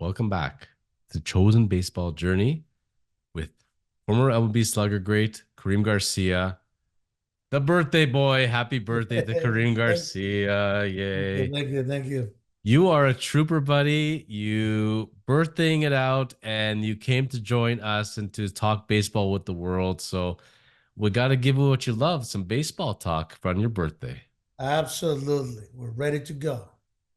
welcome back to Chosen Baseball Journey with former MLB slugger great Karim Garcia, the birthday boy. Happy birthday to Karim Thank Garcia. you, Yay. thank you, thank you. You are a trooper, buddy. You birthday it out and you came to join us and to talk baseball with the world. So we got to give you what you love, some baseball talk on your birthday. Absolutely. We're ready to go.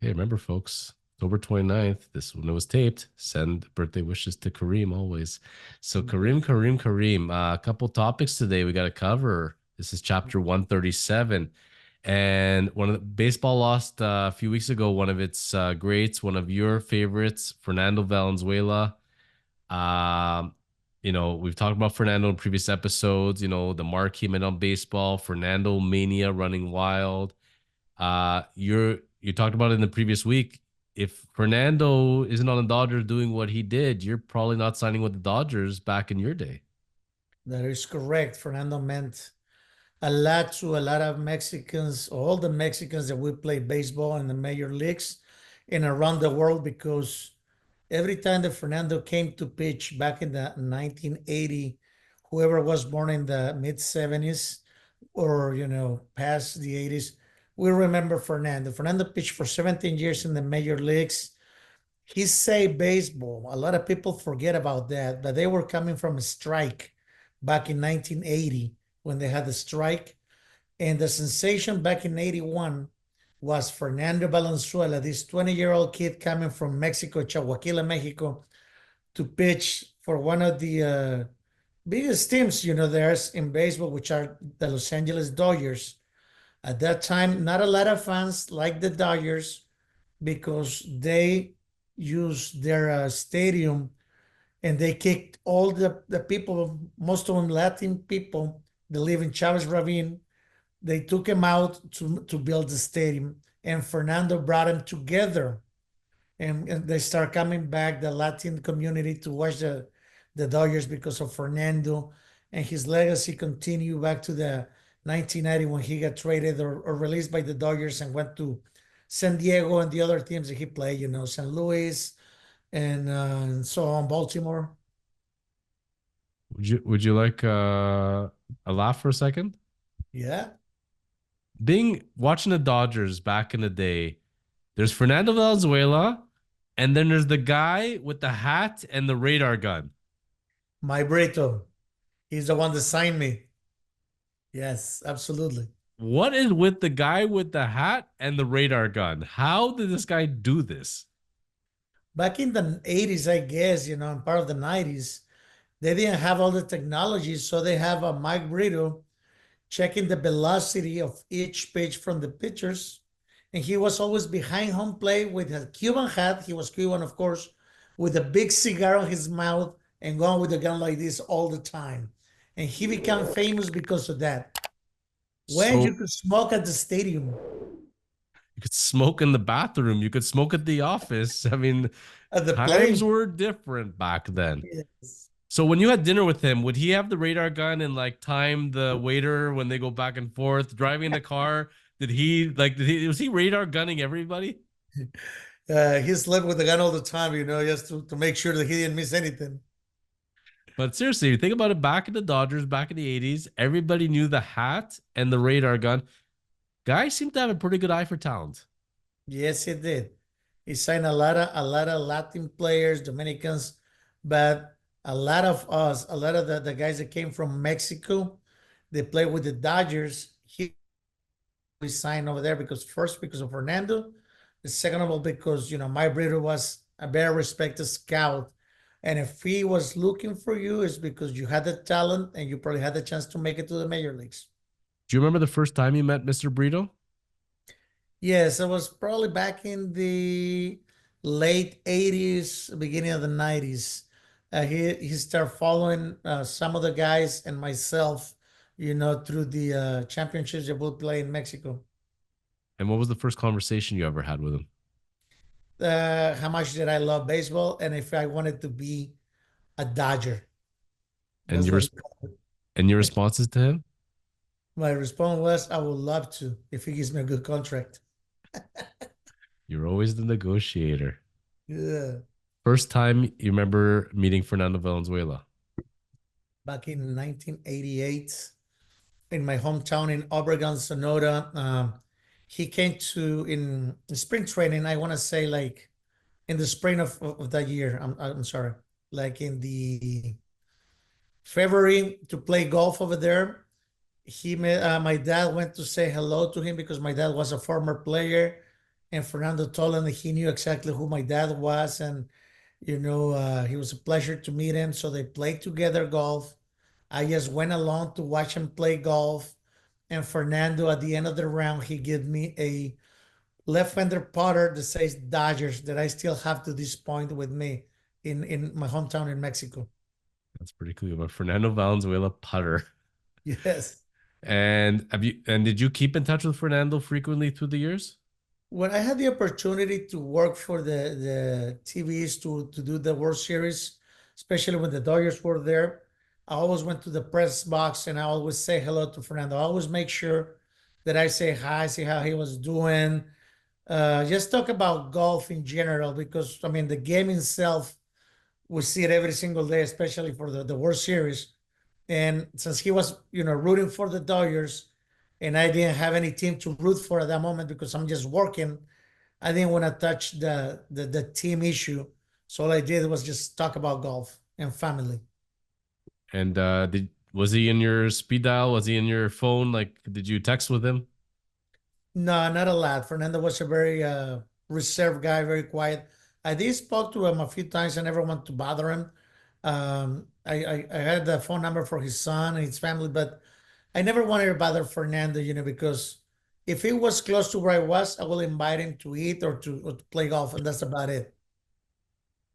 Hey, remember, folks, October 29th, this when it was taped, send birthday wishes to Kareem always. So, Kareem, a couple topics today we got to cover. This is chapter 137. And one of the baseball lost a few weeks ago, one of its greats, one of your favorites, Fernando Valenzuela. Um, we've talked about Fernando in previous episodes, the marquee man on baseball, Fernando Mania running wild. You talked about it in the previous week. If Fernando isn't on the Dodgers doing what he did, you're probably not signing with the Dodgers back in your day. That is correct. Fernando meant a lot to a lot of Mexicans, all the Mexicans that we play baseball in the major leagues and around the world because every time that Fernando came to pitch back in the 1980, whoever was born in the mid 70s or, past the 80s, we remember Fernando. Fernando pitched for 17 years in the major leagues. He saved baseball. A lot of people forget about that, but they were coming from a strike back in 1980 when they had the strike. And the sensation back in 81 was Fernando Valenzuela, this 20-year-old kid coming from Mexico, Chihuahua, Mexico, to pitch for one of the biggest teams, there's in baseball, which are the Los Angeles Dodgers. At that time, not a lot of fans like the Dodgers because they used their stadium and they kicked all the people, most of them Latin people that live in Chavez Ravine. They took him out to build the stadium, and Fernando brought them together. And they start coming back, the Latin community, to watch the Dodgers because of Fernando. And his legacy continued back to the 1990 when he got traded or released by the Dodgers and went to San Diego and the other teams that he played, St. Louis and so on, Baltimore. Would you like a laugh for a second? Yeah. Being watching the Dodgers back in the day, there's Fernando Valenzuela, and then there's the guy with the hat and the radar gun. My Brito. He's the one that signed me. Yes, absolutely. What is with the guy with the hat and the radar gun? How did this guy do this? Back in the 80s, I guess, and part of the 90s, they didn't have all the technology. So they have a Mike Brito checking the velocity of each pitch from the pitchers. And he was always behind home plate with a Cuban hat. He was Cuban, of course, with a big cigar on his mouth and going with a gun like this all the time. And he became famous because of that. When So you could smoke at the stadium, you could smoke in the bathroom, you could smoke at the office. I mean, at the times plane. were different back then. Yes. So when you had dinner with him, would he have the radar gun and like time the waiter when they go back and forth driving the car? Was he radar gunning everybody? He slept with the gun all the time, just to make sure that he didn't miss anything. But seriously, you think about it, back in the Dodgers, back in the 80s, everybody knew the hat and the radar gun. Guys seem to have a pretty good eye for talent. Yes, he did. He signed a lot of Latin players, Dominicans, but a lot of us, a lot of the guys that came from Mexico, they played with the Dodgers. We signed over there because first because of Fernando, the second of all because my brother was a very respected scout. And if he was looking for you, it's because you had the talent and you probably had the chance to make it to the major leagues. Do you remember the first time you met Mr. Brito? Yes, it was probably back in the late 80s, beginning of the 90s. He started following some of the guys and myself, through the championships that we'll play in Mexico. And what was the first conversation you ever had with him? How much did I love baseball and if I wanted to be a Dodger. And That's your what he called and your it. responses to him? My response was, I would love to if he gives me a good contract. You're always the negotiator. Yeah. First time you remember meeting Fernando Valenzuela. Back in 1988 in my hometown in Obregon, Sonora. He came to in spring training. I want to say like in the spring of that year. I'm sorry, like in the February to play golf over there. My dad went to say hello to him because my dad was a former player, and Fernando told him that he knew exactly who my dad was, and he was a pleasure to meet him. So they played together golf. I just went along to watch him play golf. And Fernando, at the end of the round, he gave me a left-hander putter that says Dodgers that I still have to this point with me in my hometown in Mexico. That's pretty cool. But Fernando Valenzuela putter. Yes. And did you keep in touch with Fernando frequently through the years? When I had the opportunity to work for the TVs to do the World Series, especially when the Dodgers were there, I always went to the press box and I always say hello to Fernando. I always make sure that I say hi, see how he was doing. Just talk about golf in general because I mean the game itself, we see it every single day, especially for the World Series. And since he was, rooting for the Dodgers, and I didn't have any team to root for at that moment because I'm just working, I didn't want to touch the team issue. So all I did was just talk about golf and family. And did was he in your speed dial? Was he in your phone? Like, did you text with him? No, not a lot. Fernando was a very reserved guy, very quiet. I did spoke to him a few times. I never want to bother him. I had the phone number for his son and his family, but I never wanted to bother Fernando, because if he was close to where I was, I will invite him to eat or to play golf, and that's about it.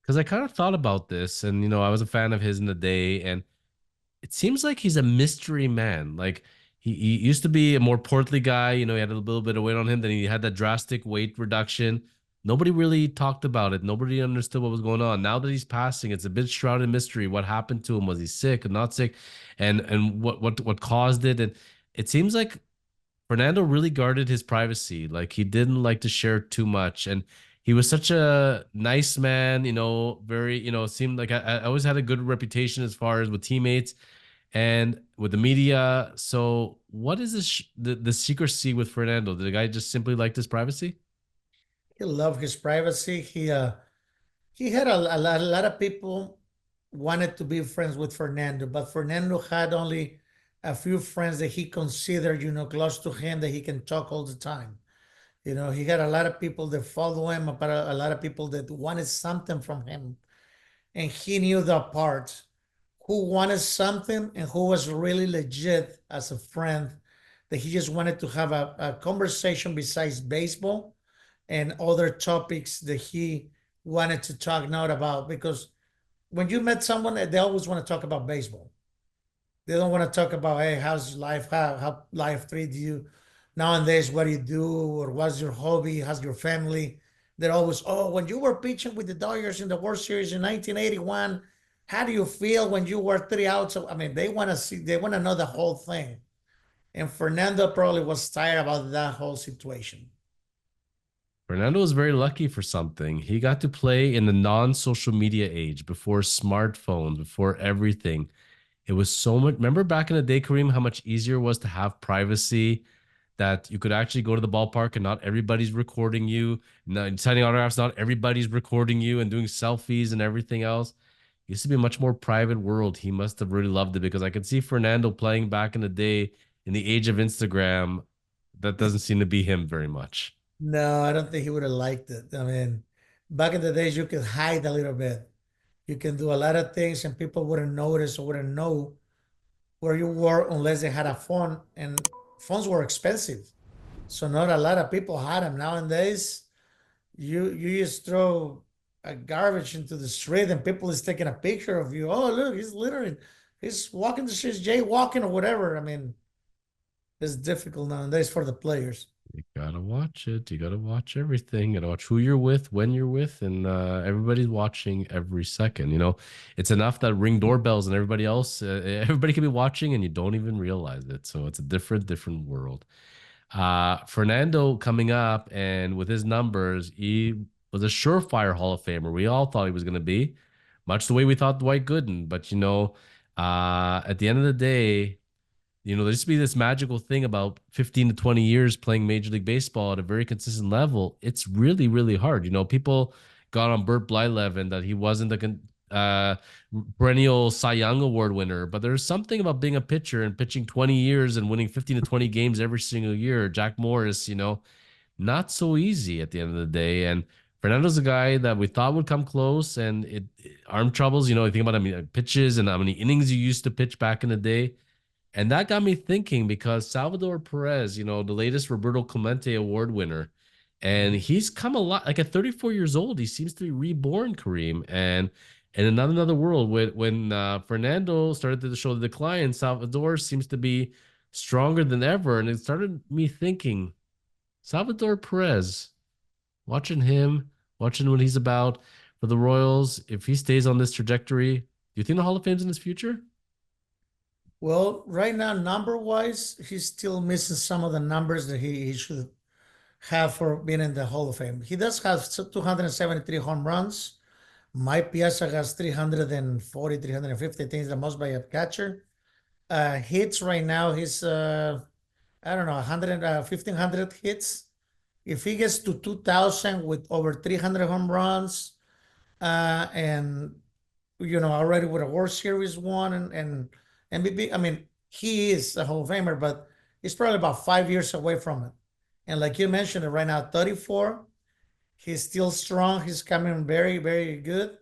Because I kind of thought about this, and I was a fan of his in the day, and it seems like he's a mystery man. Like he used to be a more portly guy. He had a little bit of weight on him. Then he had that drastic weight reduction. Nobody really talked about it. Nobody understood what was going on. Now that he's passing, it's a bit shrouded in mystery. What happened to him? Was he sick or not sick? And what caused it? And it seems like Fernando really guarded his privacy. Like he didn't like to share too much. And he was such a nice man, very, seemed like I always had a good reputation as far as with teammates and with the media. So, what is the secrecy with Fernando? Did the guy just simply like his privacy? He loved his privacy. He had a lot of people wanted to be friends with Fernando, but Fernando had only a few friends that he considered, close to him that he can talk all the time. He had a lot of people that follow him, but a lot of people that wanted something from him. And he knew the part who wanted something and who was really legit as a friend, that he just wanted to have a conversation besides baseball and other topics that he wanted to talk not about. Because when you met someone, they always want to talk about baseball. They don't want to talk about, hey, how's life, how life treats you nowadays, what do you do, or what's your hobby, how's your family. They're always, oh, when you were pitching with the Dodgers in the World Series in 1981, how do you feel when you were 3 outs? I mean, they want to know the whole thing. And Fernando probably was tired about that whole situation. Fernando was very lucky for something. He got to play in the non-social media age before smartphones, before everything. It was so much. Remember back in the day, Kareem, how much easier it was to have privacy, that you could actually go to the ballpark and not everybody's recording you. Not signing autographs, not everybody's recording you and doing selfies and everything else. It used to be a much more private world. He must have really loved it because I could see Fernando playing back in the day in the age of Instagram. That doesn't seem to be him very much. No, I don't think he would have liked it. I mean, back in the days, you could hide a little bit. You can do a lot of things and people wouldn't notice or wouldn't know where you were unless they had a phone, and phones were expensive. So not a lot of people had them. Nowadays, you just throw a garbage into the street and people is taking a picture of you. Oh, look, he's littering. He's walking the streets, jaywalking or whatever. I mean, it's difficult nowadays for the players. You gotta watch it. You gotta watch everything. You gotta watch who you're with, when you're with, and everybody's watching every second. It's enough that ring doorbells and everybody else, everybody can be watching, and you don't even realize it. So it's a different world. Fernando coming up and with his numbers, he was a surefire Hall of Famer. We all thought he was going to be, much the way we thought Dwight Gooden. But at the end of the day, there used to be this magical thing about 15 to 20 years playing Major League Baseball at a very consistent level. It's really, really hard. People got on Burt Blyleven that he wasn't the perennial Cy Young Award winner, but there's something about being a pitcher and pitching 20 years and winning 15 to 20 games every single year. Jack Morris, not so easy at the end of the day. And Fernando's a guy that we thought would come close, and arm troubles. You think about pitches and how many innings you used to pitch back in the day. And that got me thinking because Salvador Perez, the latest Roberto Clemente Award winner, and Mhm. he's come a lot. Like at 34 years old, he seems to be reborn, Kareem. And in another world, when Fernando started to show the decline, Salvador seems to be stronger than ever. And it started me thinking, Salvador Perez, watching him, watching what he's about for the Royals, if he stays on this trajectory, do you think the Hall of Fame's in his future? Well, right now, number wise, he's still missing some of the numbers that he should have for being in the Hall of Fame. He does have 273 home runs. Mike Piazza has 340, 350 things, the most by a catcher. Hits right now, he's, I don't know, 100, 1,500 hits. If he gets to 2,000 with over 300 home runs, and already with a World Series one and MVP. I mean, he is a Hall of Famer, but he's probably about 5 years away from it. And like you mentioned, right now, 34, he's still strong. He's coming very, very good.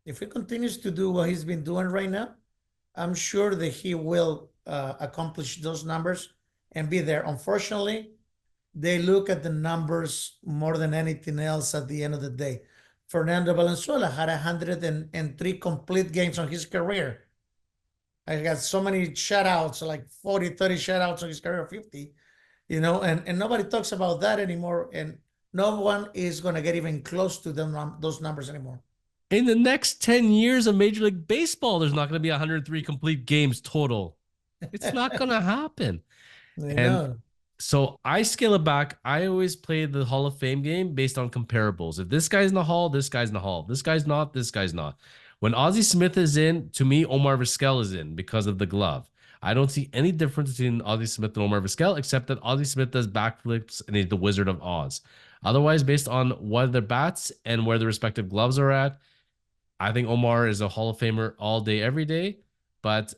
If he continues to do what he's been doing right now, I'm sure that he will accomplish those numbers and be there. Unfortunately, they look at the numbers more than anything else at the end of the day. Fernando Valenzuela had 103 complete games on his career. I got so many shutouts, like 40, 30 shutouts on his career, 50, and nobody talks about that anymore. And no one is going to get even close to them, those numbers anymore. In the next 10 years of Major League Baseball, there's not going to be 103 complete games total. It's not going to happen. You And know. so I scale it back. I always play the Hall of Fame game based on comparables. If this guy's in the Hall, this guy's in the Hall. This guy's not, this guy's not. When Ozzie Smith is in, to me, Omar Vizquel is in because of the glove. I don't see any difference between Ozzie Smith and Omar Vizquel, except that Ozzie Smith does backflips and he's the Wizard of Oz. Otherwise, based on what their bats and where the respective gloves are at, I think Omar is a Hall of Famer all day, every day, but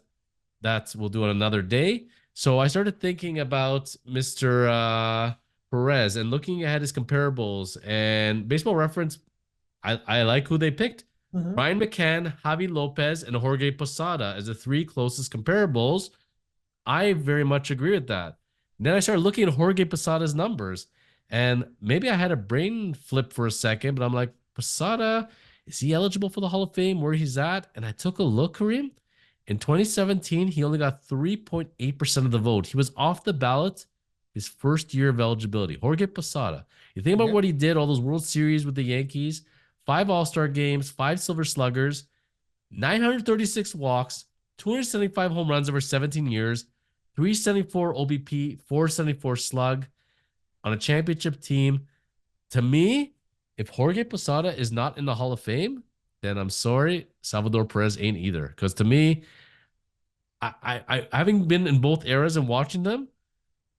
that's we'll do it another day. So I started thinking about Mr. Perez and looking at his comparables and Baseball Reference. I like who they picked. Mhm. Ryan McCann, Javi Lopez, and Jorge Posada as the three closest comparables. I very much agree with that. Then I started looking at Jorge Posada's numbers, and maybe I had a brain flip for a second, but I'm like, Posada, is he eligible for the Hall of Fame? Where he's at? And I took a look, Kareem. In 2017, he only got 3.8% of the vote. He was off the ballot his first year of eligibility. Jorge Posada. You think about Yeah. what he did, all those World Series with the Yankees, 5 All-Star games, 5 Silver Sluggers, 936 walks, 275 home runs over 17 years, 374 OBP, 474 slug on a championship team. To me, if Jorge Posada is not in the Hall of Fame, then I'm sorry, Salvador Perez ain't either. Because to me, having been in both eras and watching them,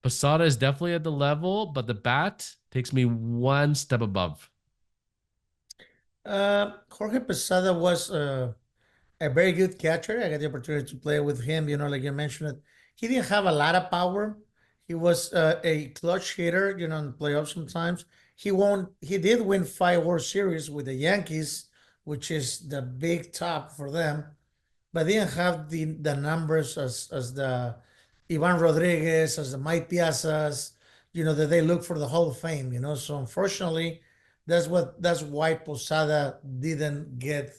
Posada is definitely at the level, but the bat takes me one step above. Jorge Posada was a very good catcher. I got the opportunity to play with him. Like you mentioned it, he didn't have a lot of power. He was a clutch hitter, in playoffs sometimes. He did win 5 World Series with the Yankees, which is the big top for them, but didn't have the numbers as the Ivan Rodriguez, as the Mike Piazzas, that they look for the Hall of Fame. So unfortunately, that's why Posada didn't get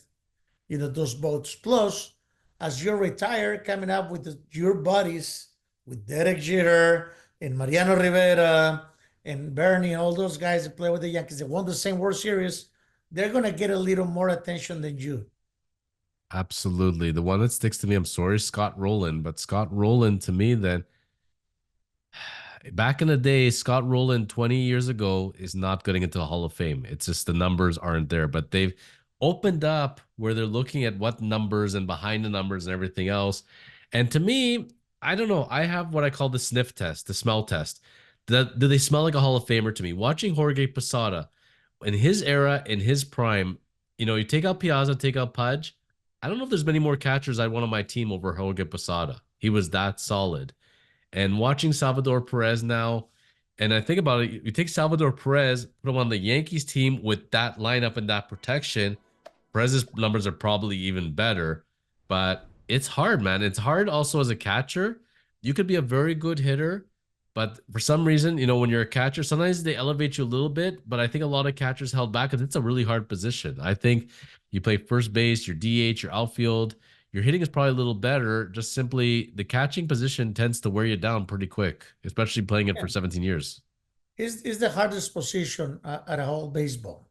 those votes. Plus, as you retire, coming up with your buddies with Derek Jeter and Mariano Rivera and Bernie, all those guys that play with the Yankees that won the same World Series, they're gonna get a little more attention than you. Absolutely. The one that sticks to me, I'm sorry, Scott Rowland. But Scott Rowland, to me, then Back in the day, Scott Rowland 20 years ago is not getting into the Hall of Fame. It's just the numbers aren't there, but they've opened up where they're looking at what numbers and behind the numbers and everything else. And to me, I don't know. I have what I call the sniff test, the smell test. Do they smell like a Hall of Famer to me? Watching Jorge Posada in his era, in his prime, you take out Piazza, take out Pudge. I don't know if there's many more catchers I'd want on my team over Jorge Posada. He was that solid. And watching Salvador Perez now, and I think about it, you take Salvador Perez, put him on the Yankees team with that lineup and that protection. Perez's numbers are probably even better, but it's hard, man. It's hard also as a catcher. You could be a very good hitter, but for some reason, when you're a catcher, sometimes they elevate you a little bit, but I think a lot of catchers held back because it's a really hard position. I think you play first base, your DH, your outfield, your hitting is probably a little better. Just simply the catching position tends to wear you down pretty quick, especially playing it Yeah. for 17 years. Is the hardest position at a whole baseball.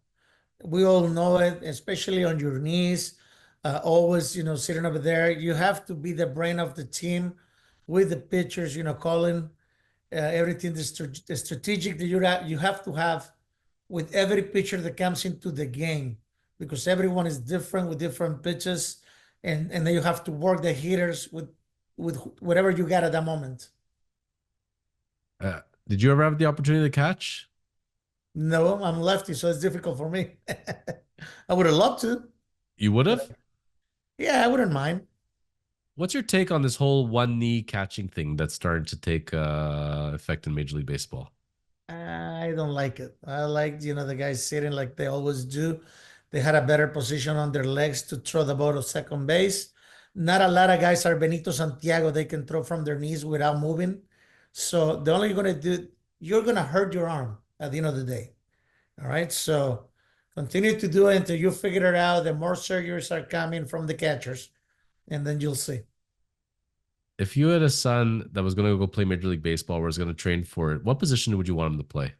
We all know it, especially on your knees. Always, sitting over there. You have to be the brain of the team with the pitchers, calling everything the strategic that you have to have with every pitcher that comes into the game because everyone is different with different pitches, and then you have to work the hitters with whatever you got at that moment. Uh, did you ever have the opportunity to catch? No, I'm lefty, so it's difficult for me. I would have loved to, You would but have? yeah, I wouldn't mind. What's your take on this whole one knee catching thing that's starting to take effect in Major League Baseball? I don't like it. I like, the guys sitting like they always do. They had a better position on their legs to throw the ball to second base. Not a lot of guys are Benito Santiago. They can throw from their knees without moving. So the only you're gonna do, you're gonna hurt your arm at the end of the day. All right. So continue to do it until you figure it out. The more surgeries are coming from the catchers, and then you'll see. If you had a son that was going to go play Major League Baseball or was going to train for it, what position would you want him to play?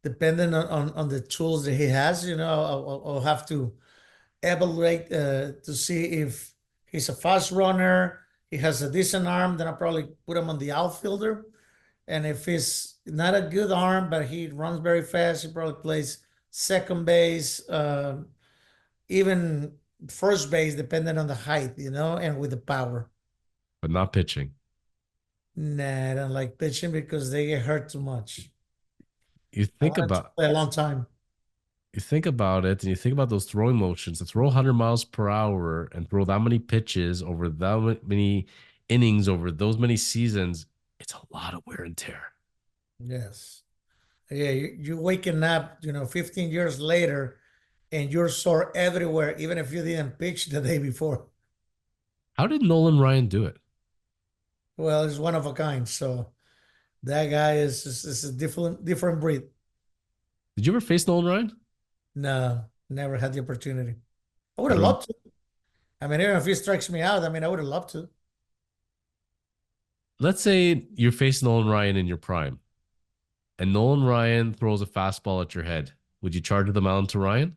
Depending on the tools that he has, I'll have to evaluate to see if he's a fast runner, he has a decent arm, then I'll probably put him on the outfielder. And if he's not a good arm, but he runs very fast, he probably plays second base, even first base, depending on the height, and with the power. But not pitching. Nah, I don't like pitching because they get hurt too much. You I think wanted to about play a long time. you think about it and you think about those throwing motions to throw 100 miles per hour and throw that many pitches over that many innings over those many seasons, it's a lot of wear and tear. Yes. Yeah, you waking up, 15 years later, and you're sore everywhere, even if you didn't pitch the day before. How did Nolan Ryan do it? Well, it's one of a kind. So that guy is a different breed. Did you ever face Nolan Ryan? No, never had the opportunity. I would I have don't. loved to. I mean, even if he strikes me out, I mean, I would have loved to. Let's say you're facing Nolan Ryan in your prime, and Nolan Ryan throws a fastball at your head. Would you charge the mound to Ryan?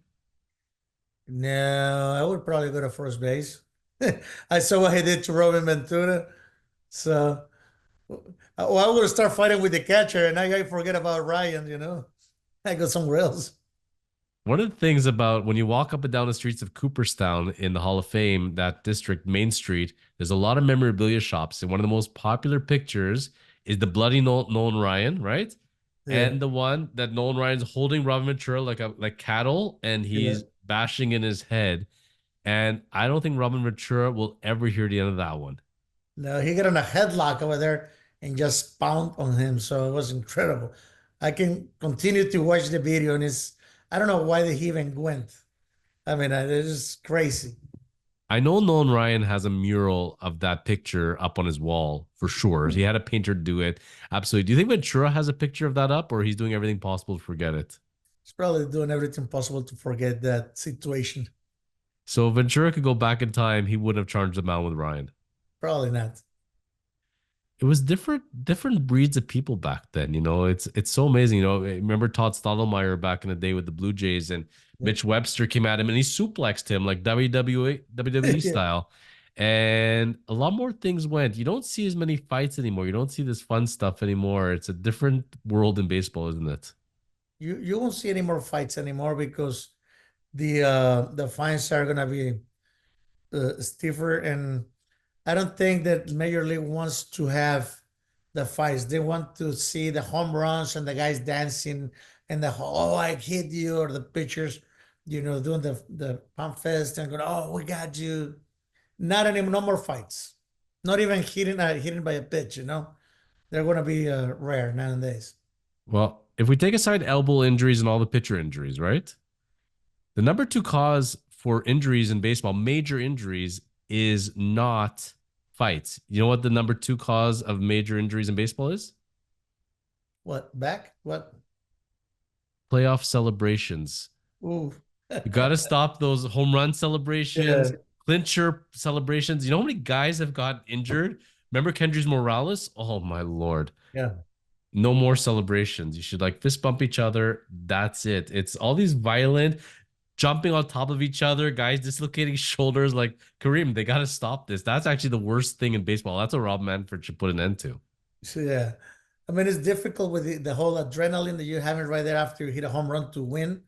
No, I would probably go to first base. I saw what he did to Robin Ventura. So, well, I'm going to start fighting with the catcher, and I forget about Ryan. I go somewhere else. One of the things about when you walk up and down the streets of Cooperstown in the Hall of Fame, that district, Main Street, there's a lot of memorabilia shops. And one of the most popular pictures is the bloody Nolan Ryan, right? Yeah. And the one that Nolan Ryan's holding Robin Ventura like cattle and Yeah. he's bashing in his head. And I don't think Robin Ventura will ever hear the end of that one. No, he got in a headlock over there and just pound on him. So it was incredible. I can continue to watch the video, and I don't know why he even went. I mean, it's just crazy. I know Nolan Ryan has a mural of that picture up on his wall for sure. He had a painter do it. Absolutely. Do you think Ventura has a picture of that up or he's doing everything possible to forget it? He's probably doing everything possible to forget that situation. So if Ventura could go back in time, he wouldn't have charged the mound with Ryan. Probably not. It was different breeds of people back then. It's so amazing. Remember Todd Stottlemyre back in the day with the Blue Jays and Yeah. Mitch Webster came at him and he suplexed him like WWE Yeah. style. and a lot more things went. You don't see as many fights anymore. You don't see this fun stuff anymore. It's a different world in baseball, isn't it? You won't see any more fights anymore because the fines are gonna be stiffer, and I don't think that Major League wants to have the fights. They want to see the home runs and the guys dancing and the oh I hit you, or the pitchers, doing the pump fest and going, oh we got you. Not any no more fights. Not even hitting by a pitch. They're gonna be rare nowadays. Well, if we take aside elbow injuries and all the pitcher injuries, right? The number two cause for injuries in baseball, major injuries, is not fights. You know what the number two cause of major injuries in baseball is? What back? What? Playoff celebrations. Ooh. You got to stop those home run Yeah, celebrations, clincher celebrations. You know how many guys have got injured? Remember Kendrys Morales? Oh my lord. yeah. No more celebrations. You should like fist bump each other. That's it. It's all these violent jumping on top of each other, guys dislocating shoulders. Like Kareem, they got to stop this. That's actually the worst thing in baseball. That's what Rob Manfred should put an end to. So yeah. I mean, it's difficult with the whole adrenaline that you're having right there after you hit a home run to win,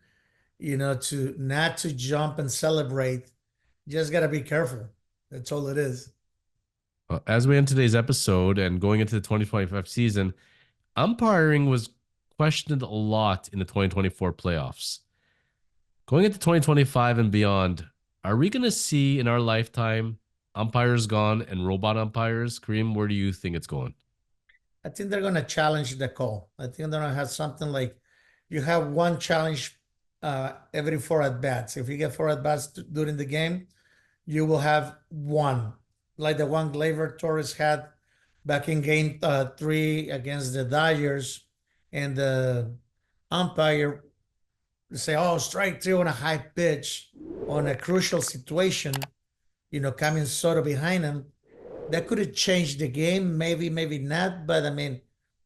to not to jump and celebrate. You just gotta be careful. That's all it is. As we end today's episode and going into the 2025 season, umpiring was questioned a lot in the 2024 playoffs. Going into 2025 and beyond, are we going to see in our lifetime umpires gone and robot umpires? Kareem, where do you think it's going? I think they're gonna challenge the call. I think they're gonna have something like you have one challenge every four at bats. If you get four at bats during the game, you will have one, like the one Gleyber Torres had back in game three against the Dodgers, and the umpire say, "Oh, strike two on a high pitch on a crucial situation," coming sort of behind him. That could have changed the game, maybe, maybe not. But I mean,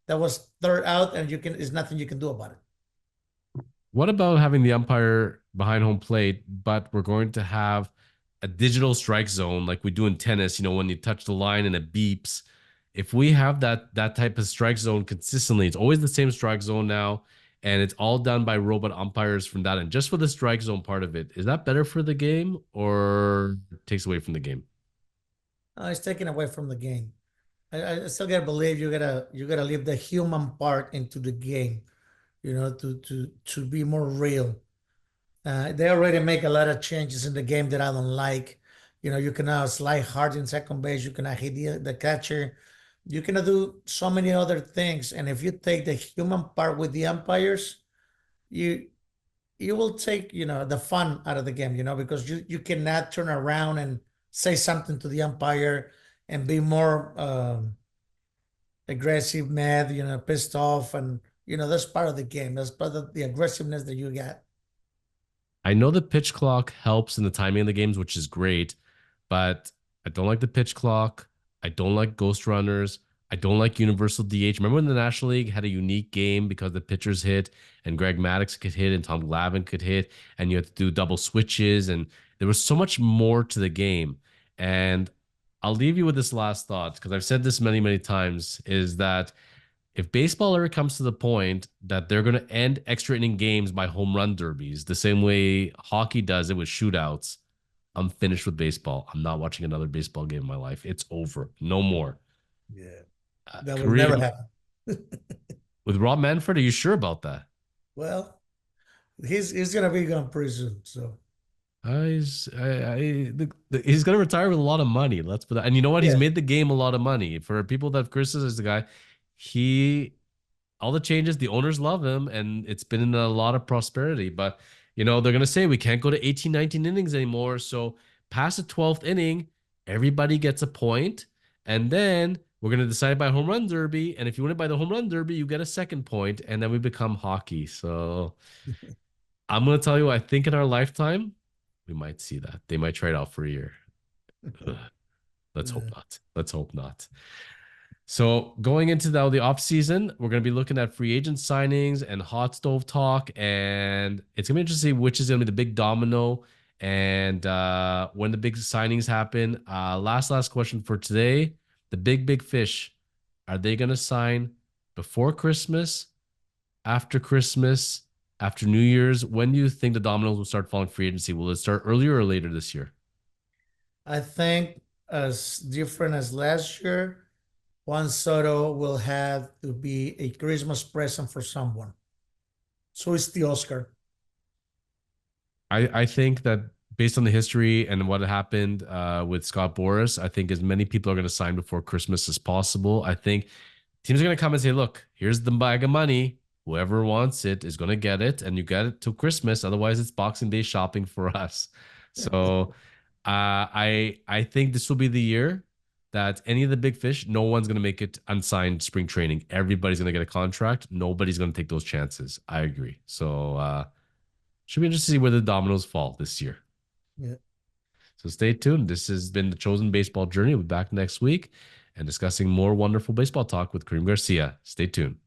that was third out, and there's nothing you can do about it. What about having the umpire behind home plate, but we're going to have a digital strike zone like we do in tennis, when you touch the line and it beeps. If we have that type of strike zone consistently, it's always the same strike zone now, and it's all done by robot umpires from that end, just for the strike zone part of it. Is that better for the game or takes away from the game? It's taken away from the game. I still gotta believe you gotta leave the human part into the game, to be more real. They already make a lot of changes in the game that I don't like. You can now slide hard in second base. You can hit the catcher. You can do so many other things. And if you take the human part with the umpires, you you will take the fun out of the game. Because you cannot turn around and say something to the umpire and be more aggressive, mad, pissed off, and that's part of the game. That's part of the aggressiveness that you got. I know the pitch clock helps in the timing of the games, which is great, but I don't like the pitch clock. I don't like ghost runners. I don't like universal DH. Remember when the National League had a unique game because the pitchers hit and Greg Maddux could hit and Tom Glavine could hit, and you had to do double switches, and there was so much more to the game. And I'll leave you with this last thought because I've said this many, many times, is that if baseball ever comes to the point that they're going to end extra inning games by home run derbies, the same way hockey does it with shootouts, I'm finished with baseball. I'm not watching another baseball game in my life. It's over. No more. Yeah, that will never Kareem, happen. with Rob Manfred, are you sure about that? Well, he's gonna be gone pretty soon. So He's going to retire with a lot of money. Let's put that. And you know what? He's yeah, made the game a lot of money. For people that have criticized the guy, he all the changes, the owners love him, and it's been in a lot of prosperity. But they're gonna say we can't go to 18, 19 innings anymore. So past the 12th inning, everybody gets a point, and then we're gonna decide by home run derby. And if you win it by the home run derby, you get a second point, and then we become hockey. So I'm gonna tell you, I think in our lifetime, we might see that. They might try it out for a year. Ugh, let's hope yeah. not. Let's hope not. So going into the off season, we're going to be looking at free agent signings and hot stove talk, and it's going to be interesting which is going to be the big domino And when the big signings happen, last question for today: the big fish, are they going to sign before Christmas, after Christmas, after New Year's? When do you think the dominoes will start falling free agency? Will it start earlier or later this year? I think as different as last year, Juan Soto will have to be a Christmas present for someone. So it's the Oscar. I think that based on the history and what happened with Scott Boras, I think as many people are going to sign before Christmas as possible. I think teams are going to come and say, look, here's the bag of money. Whoever wants it is going to get it, and you get it till Christmas. Otherwise, it's Boxing Day shopping for us. So I think this will be the year that any of the big fish, no one's going to make it unsigned spring training. Everybody's going to get a contract. Nobody's going to take those chances. I agree. So should be interesting to see where the dominoes fall this year. Yeah. So stay tuned. This has been the Chosen Baseball Journey. We'll be back next week and discussing more wonderful baseball talk with Karim Garcia. Stay tuned.